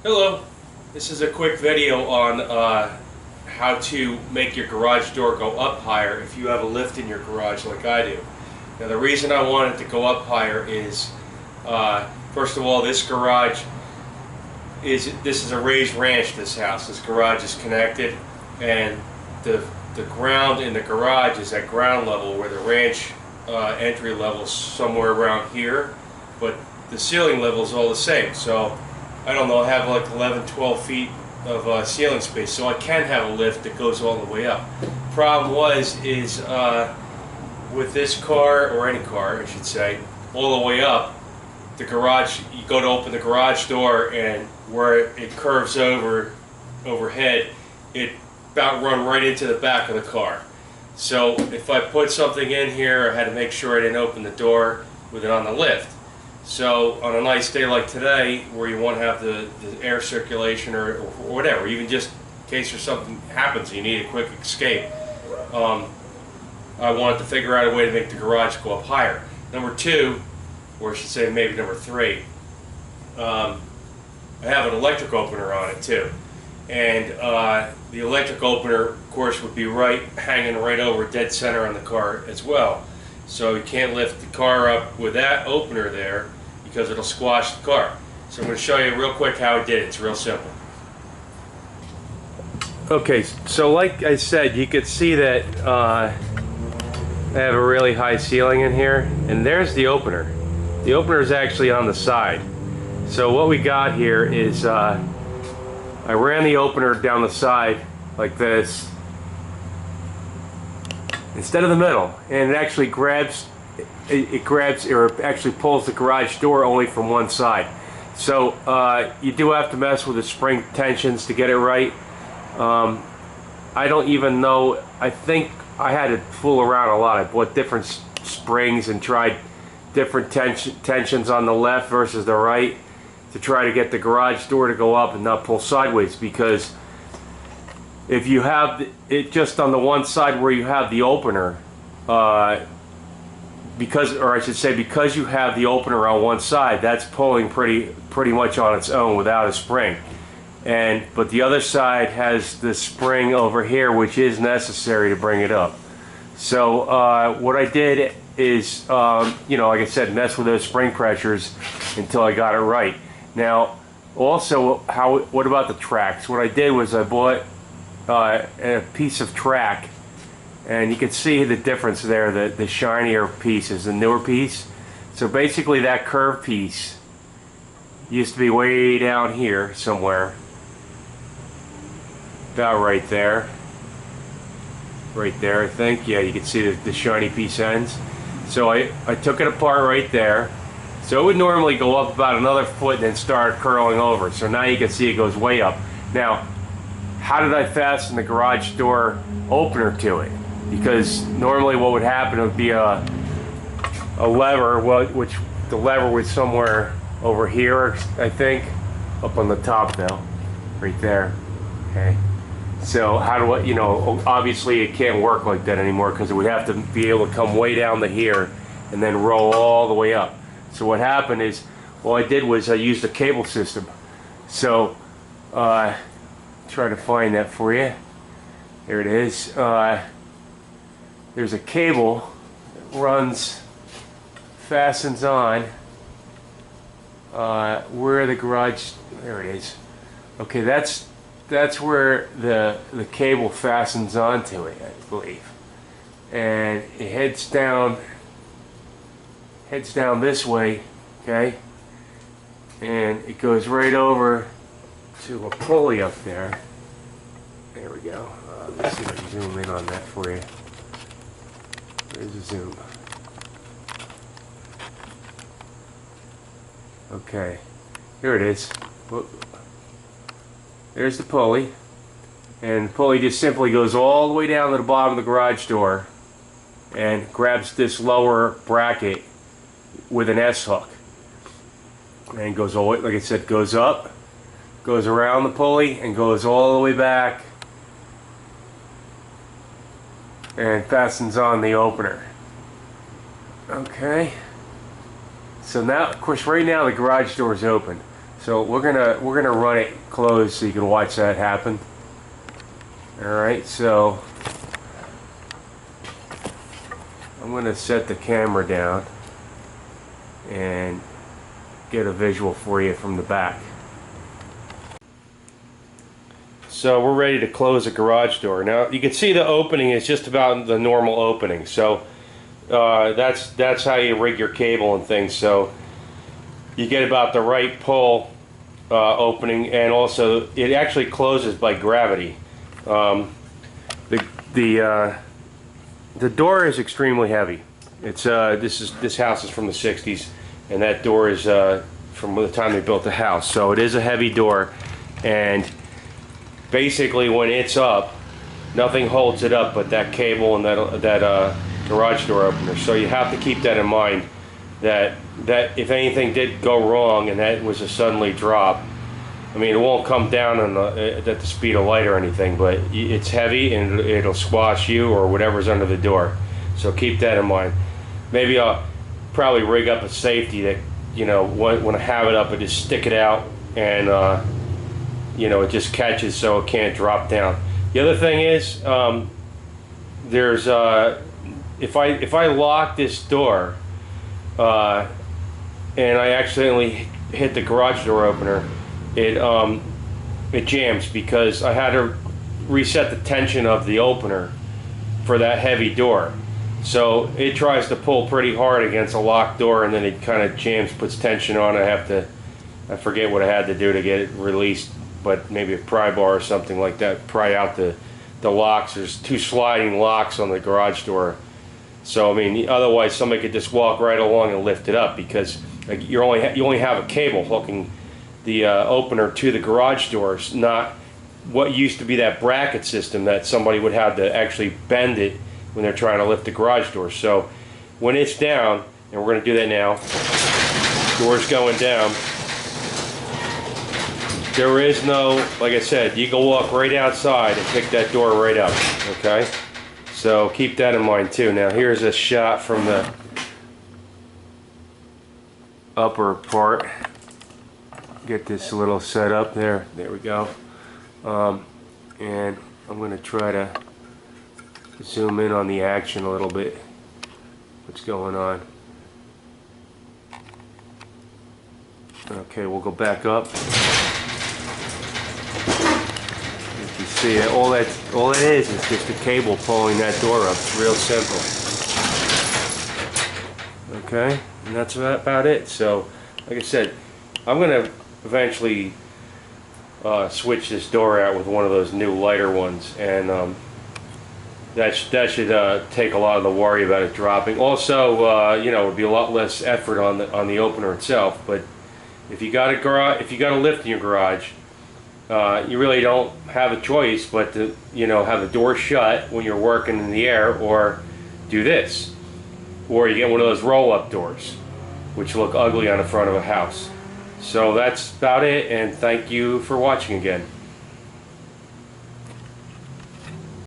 Hello, this is a quick video on how to make your garage door go up higher if you have a lift in your garage like I do. Now the reason I want it to go up higher is, first of all, this is a raised ranch, this house. This garage is connected, and the ground in the garage is at ground level, where the ranch entry level is somewhere around here, but the ceiling level is all the same. So I don't know, I have like 11, 12 feet of ceiling space, so I can have a lift that goes all the way up. Problem is with this car, or any car I should say, all the way up, the garage, you go to open the garage door, and where it curves overhead, it about run right into the back of the car. So if I put something in here, I had to make sure I didn't open the door with it on the lift. So on a nice day like today, where you want to have the air circulation or whatever, even just in case there's something happens, you need a quick escape, I wanted to figure out a way to make the garage go up higher. Number two, or I should say maybe number three, I have an electric opener on it too. And the electric opener, of course, would be hanging right over dead center on the car as well. So you can't lift the car up with that opener there because it'll squash the car. So I'm going to show you real quick how I did it. It's real simple. Okay, so like I said, you could see that I have a really high ceiling in here, and there's the opener. The opener is actually on the side. So what we got here is I ran the opener down the side like this instead of the middle, and it actually grabs or it actually pulls the garage door only from one side. So you do have to mess with the spring tensions to get it right. I don't even know, I think I had to fool around a lot. I bought different springs and tried different tensions on the left versus the right to try to get the garage door to go up and not pull sideways, because if you have it just on the one side where you have the opener, because you have the opener on one side, that's pulling pretty much on its own without a spring. But the other side has the spring over here, which is necessary to bring it up. So what I did is, like I said, mess with those spring pressures until I got it right. Now, also, what about the tracks? What I did was I bought a piece of track, and you can see the difference there. The shinier piece is the newer piece. So basically, that curved piece used to be way down here somewhere, about right there, I think. Yeah, you can see the shiny piece ends. So I took it apart right there. So it would normally go up about another foot and then start curling over. So now you can see it goes way up. Now, how did I fasten the garage door opener to it? Because normally what would happen would be a lever, which the lever was somewhere over here, I think, up on the top though, right there. Okay. So how do I, obviously it can't work like that anymore, because it would have to be able to come way down to here and then roll all the way up. So what happened is, all I did was I used a cable system. So try to find that for you. There it is. There's a cable that fastens on where the garage, there it is. Okay, that's where the cable fastens onto it, I believe. And it heads down this way, okay? And it goes right over to a pulley up there. There we go. Let's see if I can zoom in on that for you. There's a zoom. Okay, here it is. Whoop. There's the pulley, and the pulley just simply goes all the way down to the bottom of the garage door and grabs this lower bracket with an S-hook, and goes all, like I said, goes up, goes around the pulley, and goes all the way back and fastens on the opener. Okay, so now, of course, right now the garage door is open. So we're gonna run it closed so you can watch that happen. All right, so I'm gonna set the camera down and get a visual for you from the back. So we're ready to close the garage door. Now you can see the opening is just about the normal opening. So that's how you rig your cable and things. So you get about the right pull opening, and also it actually closes by gravity. The door is extremely heavy. It's this house is from the 60s, and that door is from the time they built the house. So it is a heavy door, and basically when it's up, nothing holds it up but that cable and that garage door opener. So you have to keep that in mind, that if anything did go wrong and that was to suddenly drop, I mean, it won't come down at the speed of light or anything, but it's heavy and it'll squash you or whatever's under the door. So keep that in mind. Maybe I'll probably rig up a safety that, you know, when I have it up, I just stick it out and you know, it just catches so it can't drop down. The other thing is, there's if I lock this door and I accidentally hit the garage door opener, it jams, because I had to reset the tension of the opener for that heavy door. So it tries to pull pretty hard against a locked door, and then it kind of jams, puts tension on. I forget what I had to do to get it released, but maybe a pry bar or something like that, pry out the locks. There's 2 sliding locks on the garage door. So I mean, otherwise somebody could just walk right along and lift it up, because like, you only have a cable hooking the opener to the garage doors, not what used to be that bracket system that somebody would have to actually bend it when they're trying to lift the garage door. So when it's down, and we're going to do that now, door's going down, there is no, like I said, you can walk right outside and pick that door right up, okay? So keep that in mind too. Now here's a shot from the upper part. Get this little set up there. There we go. And I'm going to try to zoom in on the action a little bit. What's going on? Okay, we'll go back up. If you see it, all it is just a cable pulling that door up. It's real simple. Okay, and that's about it. So, like I said, I'm going to eventually switch this door out with one of those new lighter ones, and that should take a lot of the worry about it dropping. Also, you know, it would be a lot less effort on the opener itself. But if you got a lift in your garage, you really don't have a choice but to, you know, have the door shut when you're working in the air, or do this, or you get one of those roll-up doors, which look ugly on the front of a house. So that's about it, and thank you for watching again.